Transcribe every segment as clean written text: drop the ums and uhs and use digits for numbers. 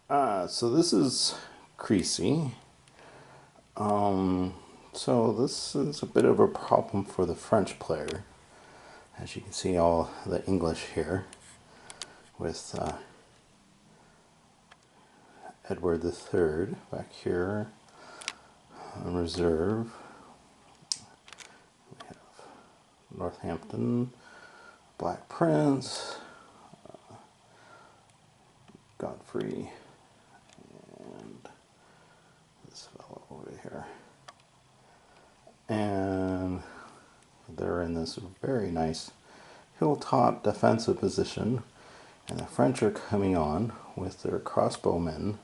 So this is Crecy. So this is a bit of a problem for the French player. As you can see, all the English here with Edward III back here on reserve. We have Northampton, Black Prince, Godfrey, and this fellow over here. And they're in this very nice hilltop defensive position, and the French are coming on with their crossbowmen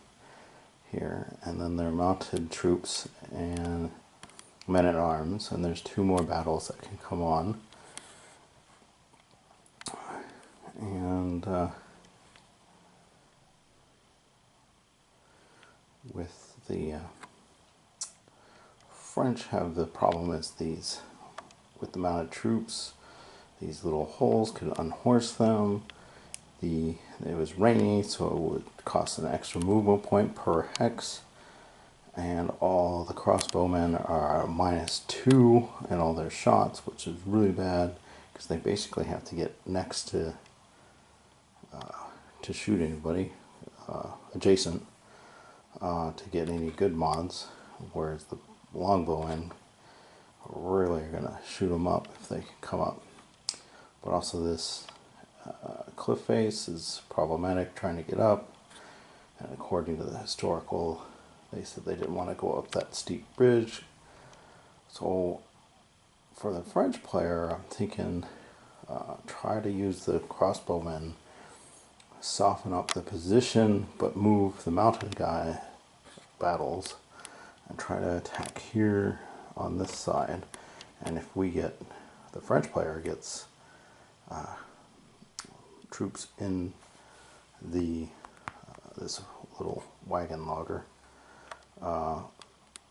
here, and then their mounted troops and men-at-arms, and there's two more battles that can come on. And with the French have the problem is these, with the mounted troops, these little holes could unhorse them. It was rainy, so it would cost an extra movement point per hex. And all the crossbowmen are -2 in all their shots, which is really bad because they basically have to get next to shoot anybody adjacent to get any good mods, whereas the longbowmen really are going to shoot them up if they can come up. But also this cliff face is problematic trying to get up, and according to the historical, they said they didn't want to go up that steep bridge. So for the French player, I'm thinking try to use the crossbowmen, soften up the position, but move the mounted guy battles and try to attack here on this side. And if we get, the French player gets troops in the this little wagon logger,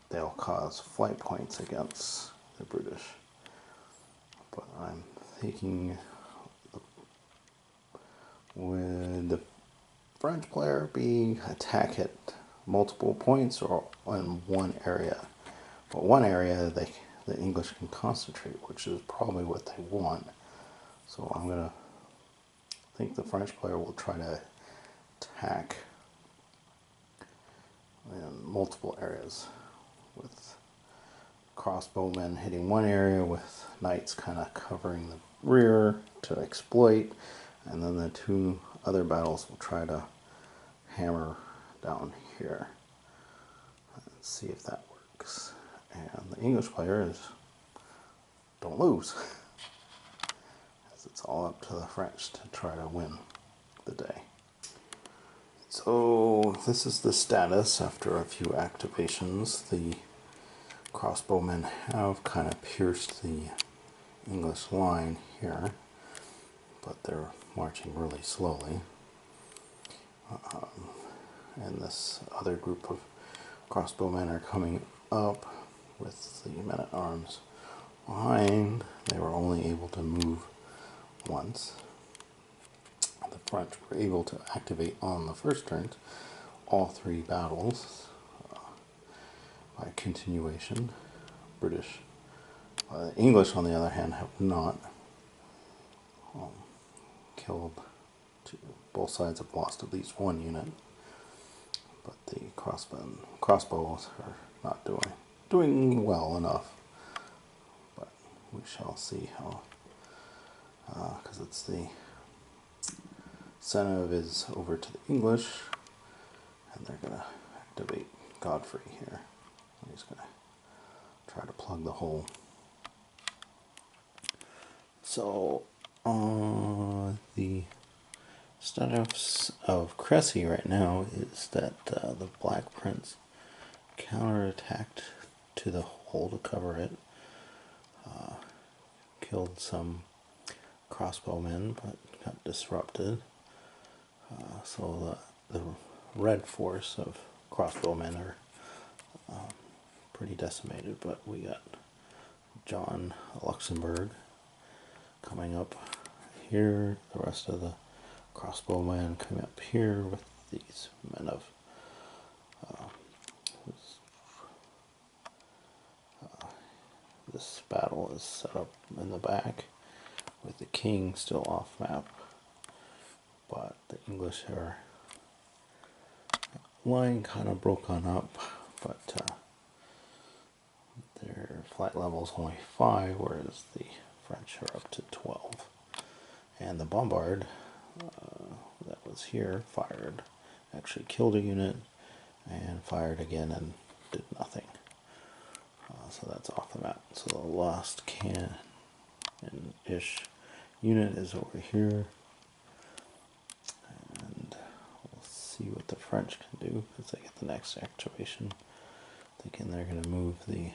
they'll cause flight points against the British. But I'm thinking would the French player be attack at multiple points or in one area? But one area the English can concentrate, which is probably what they want. So I'm gonna think the French player will try to attack in multiple areas, with crossbowmen hitting one area, with knights kind of covering the rear to exploit, and then the two other battles will try to hammer down here and see if that works. And the English players don't lose, as it's all up to the French to try to win the day. So this is the status after a few activations. The crossbowmen have kind of pierced the English line here, but they're marching really slowly. And this other group of crossbowmen are coming up with the men-at-arms behind. They were only able to move once. The French were able to activate on the first turn all three battles by continuation. British, English on the other hand have not. Killed both sides have lost at least one unit, but the crossbows are not doing well enough. But we shall see how, because it's the incentive is over to the English, and they're going to activate Godfrey here. He's going to try to plug the hole. So the status of Crecy right now is that the Black Prince counterattacked to the hole to cover it, killed some crossbowmen, but got disrupted. So the red force of crossbowmen are pretty decimated, but we got John Luxembourg coming up here, the rest of the crossbowmen coming up here with these men of this battle is set up in the back with the king still off map, but the English are line kind of broken up, but their flight level is only 5, whereas the French are up to 12. And the bombard that was here fired, actually killed a unit, and fired again and did nothing. So that's off the map. So the last cannon-ish unit is over here. And we'll see what the French can do because they get the next activation. Thinking they're going to move the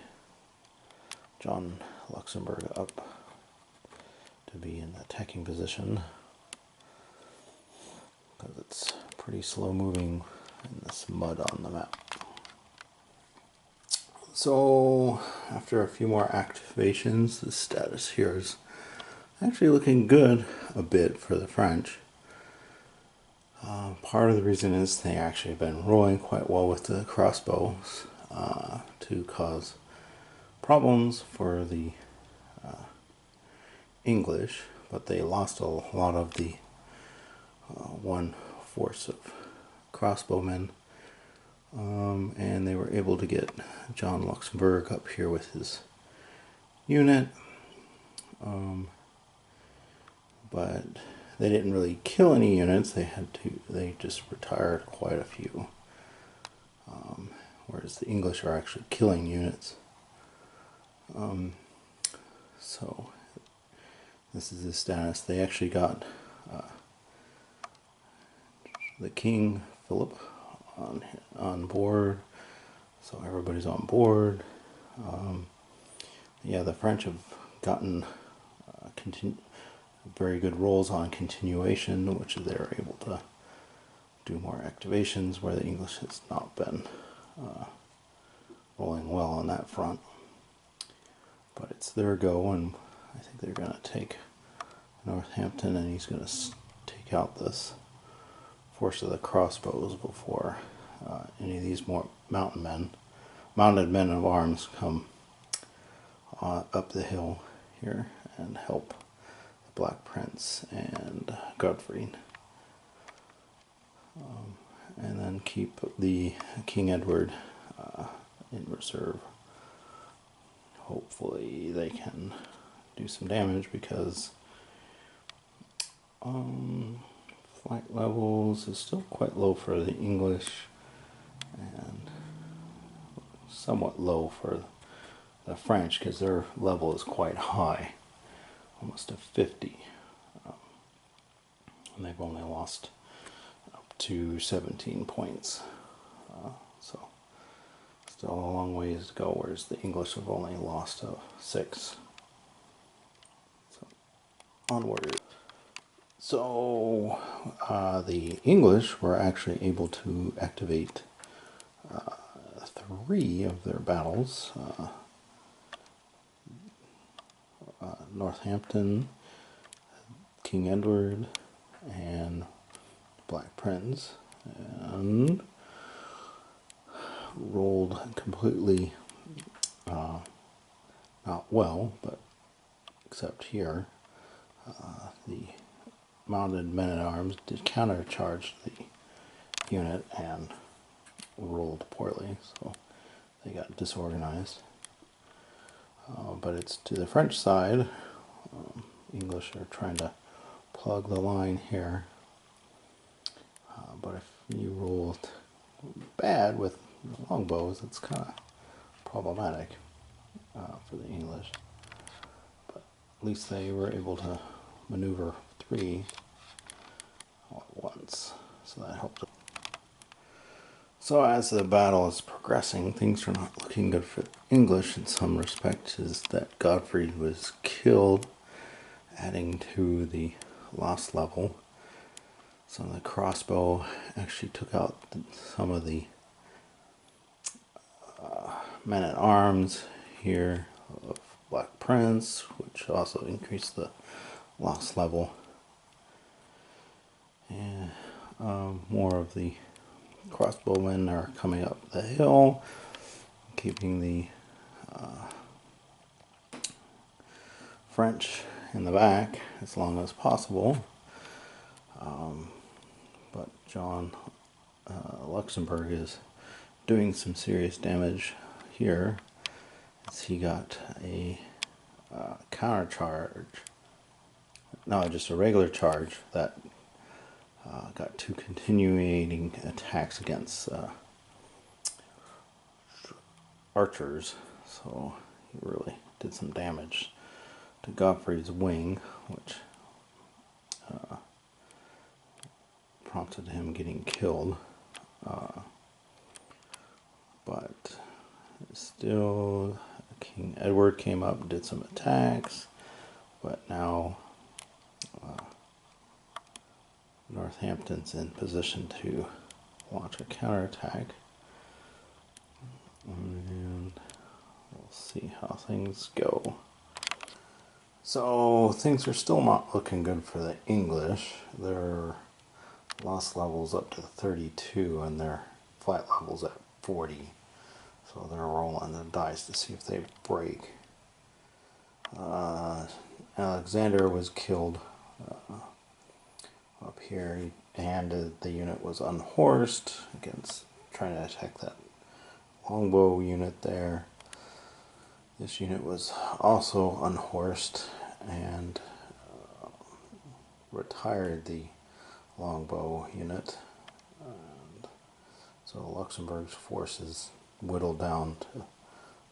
John Luxembourg up to be in attacking position, because it's pretty slow moving in this mud on the map. So after a few more activations, the status here is actually looking good a bit for the French. Part of the reason is they actually have been rolling quite well with the crossbows to cause problems for the English, but they lost a lot of the one force of crossbowmen, and they were able to get John Luxembourg up here with his unit, but they didn't really kill any units. They just retired quite a few, whereas the English are actually killing units. So this is the status. They actually got the King Philip on board, so everybody's on board. Yeah, the French have gotten very good rolls on continuation, which they're able to do more activations, where the English has not been rolling well on that front. But it's their go, and I think they're going to take Northampton, and he's going to take out this force of the crossbows before any of these more mounted men of arms come up the hill here and help the Black Prince and Godfrey, and then keep the King Edward in reserve. Hopefully they can do some damage, because flight levels is still quite low for the English and somewhat low for the French, because their level is quite high, almost to 50, and they've only lost up to 17 points, so still a long ways to go, whereas the English have only lost 6. So onward. So the English were actually able to activate 3 of their battles. Northampton, King Edward, and Black Prince, and rolled completely not well, but except here, the mounted men-at-arms did countercharge the unit and rolled poorly, so they got disorganized. But it's to the French side. English are trying to plug the line here, but if you roll bad with longbows, it's kind of problematic for the English. But at least they were able to maneuver 3 all at once, so that helped. So as the battle is progressing, things are not looking good for the English in some respects, is that Godfrey was killed, adding to the loss level. So the crossbow actually took out some of the men-at-arms here of Black Prince, which also increased the loss level. And more of the crossbowmen are coming up the hill, keeping the French in the back as long as possible. But John Luxembourg is doing some serious damage here as he got a counter charge. No, just a regular charge that got 2 continuing attacks against archers, so he really did some damage to Godfrey's wing, which prompted him getting killed. But still, King Edward came up and did some attacks, but now Northampton's in position to launch a counterattack. And we'll see how things go. So things are still not looking good for the English. Their loss level's up to 32 and their flight level's at 40. So they're rolling the dice to see if they break. Alexander was killed up here, and the unit was unhorsed against trying to attack that longbow unit there. This unit was also unhorsed and retired the longbow unit. And so Luxembourg's forces whittled down to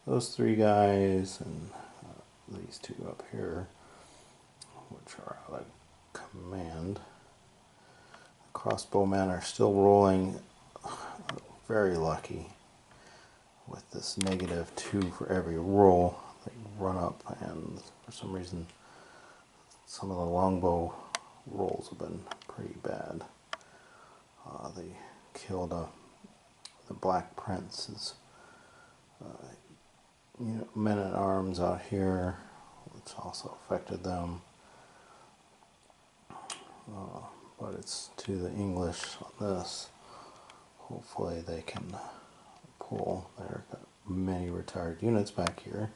those 3 guys and these 2 up here, which are out of command. The crossbowmen are still rolling very lucky with this -2 for every roll. They run up, and for some reason some of the longbow rolls have been pretty bad. They killed the Black Prince's men-at-arms out here, which also affected them. But it's to the English on this. Hopefully they can pull. There got many retired units back here.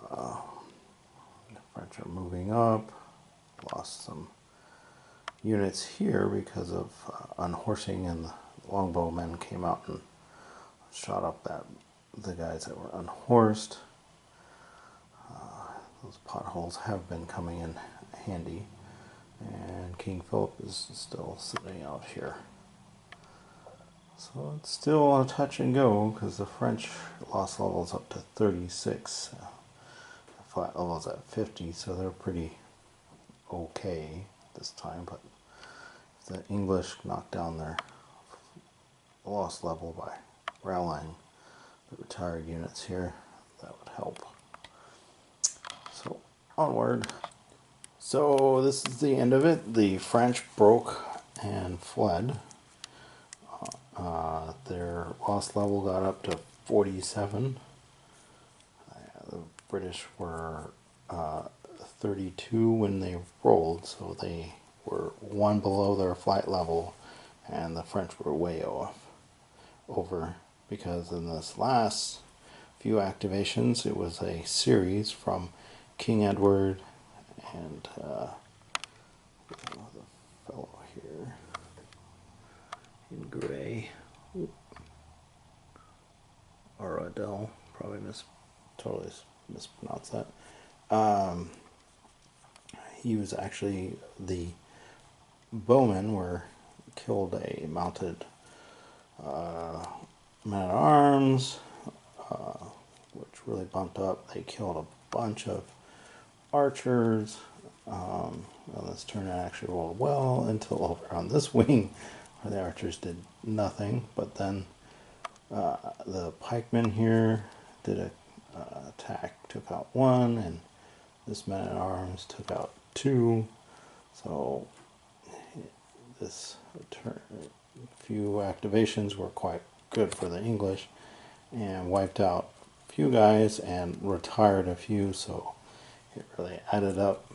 The French are moving up. Lost some units here because of unhorsing, and the longbowmen came out and shot up the guys that were unhorsed. Those potholes have been coming in handy, and King Philip is still sitting out here. So it's still a touch and go because the French loss level is up to 36. The flight level is at 50, so they're pretty okay this time. But if the English knock down their loss level by rallying the retired units here, that would help. So onward. So this is the end of it. The French broke and fled. Their loss level got up to 47. The British were 32 when they rolled, so they were 1 below their flight level, and the French were way over, because in this last few activations it was a series from King Edward and the fellow here in gray, Aradel, probably totally mispronounced that. He was actually, the bowmen were killed a mounted man-at-arms, which really bumped up. They killed a bunch of archers. Well, this turn actually rolled well until over on this wing, where the archers did nothing. But then the pikemen here did a attack, took out 1, and this man-at-arms took out 2. So this few activations were quite good for the English, and wiped out a few guys and retired a few, so it really added up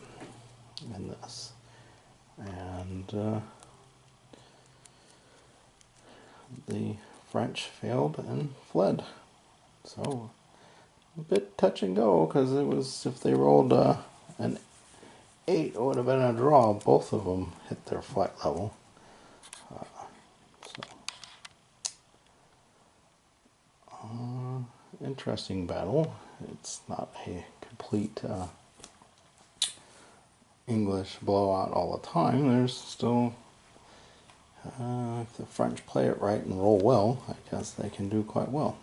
in this. And the French failed and fled. So a bit touch and go, because it was, if they rolled An 8 would have been a draw. Both of them hit their flight level. Interesting battle. It's not a complete English blowout all the time. There's still, if the French play it right and roll well, I guess they can do quite well.